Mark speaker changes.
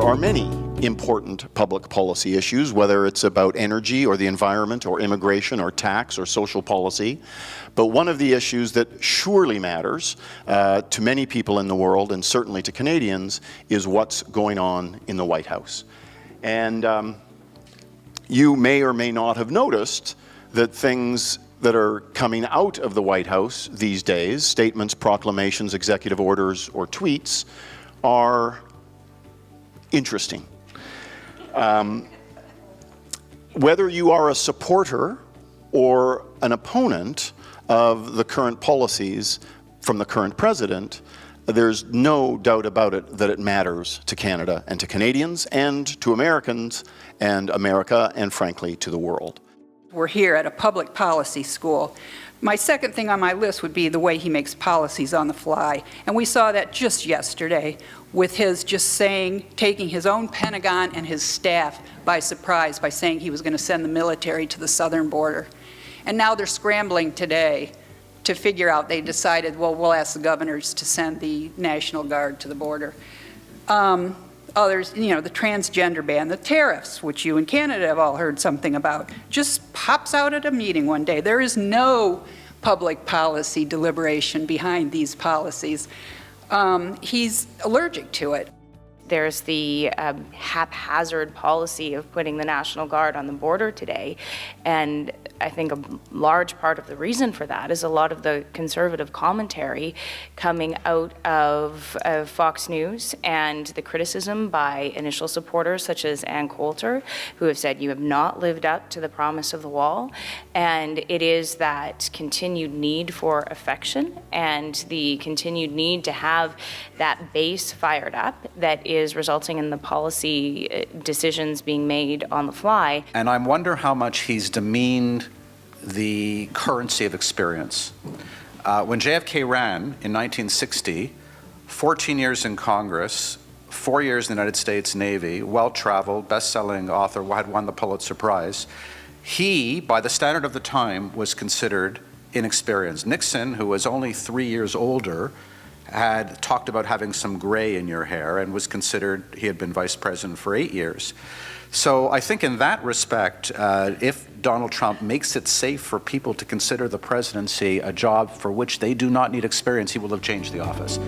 Speaker 1: are many important public policy issues, whether it's about energy or the environment or immigration or tax or social policy. But one of the issues that surely matters to many people in the world, and certainly to Canadians, is what's going on in the White House. And you may or may not have noticed that things that are coming out of the White House these days, statements, proclamations, executive orders, or tweets, are interesting. Whether you are a supporter or an opponent of the current policies from the current president, there's no doubt about it that it matters to Canada and to Canadians and to Americans and America and, frankly, to the world.
Speaker 2: We're here at a public policy school. My second thing on my list would be the way he makes policies on the fly. And we saw that just yesterday with his just saying, taking his own Pentagon and his staff by surprise by saying he was going to send the military to the southern border. And now they're scrambling today to figure out, they decided, well, we'll ask the governors to send the National Guard to the border. Others, the transgender ban, the tariffs, which you in Canada have all heard something about, just pops out at a meeting one day. There is no public policy deliberation behind these policies. He's allergic to it.
Speaker 3: There's the haphazard policy of putting the National Guard on the border today. And I think a large part of the reason for that is a lot of the conservative commentary coming out of Fox News and the criticism by initial supporters such as Ann Coulter, who have said you have not lived up to the promise of the wall. And it is that continued need for affection and the continued need to have that base fired up that is resulting in the policy decisions being made on the fly.
Speaker 4: And I wonder how much he's demeaned the currency of experience. When JFK ran in 1960, 14 years in Congress, 4 years in the United States Navy, well-traveled, best-selling author, had won the Pulitzer Prize, he, by the standard of the time, was considered inexperienced. Nixon, who was only 3 years older, had talked about having some gray in your hair and was considered, he had been vice president for 8 years. So I think in that respect, if Donald Trump makes it safe for people to consider the presidency a job for which they do not need experience, he will have changed the office.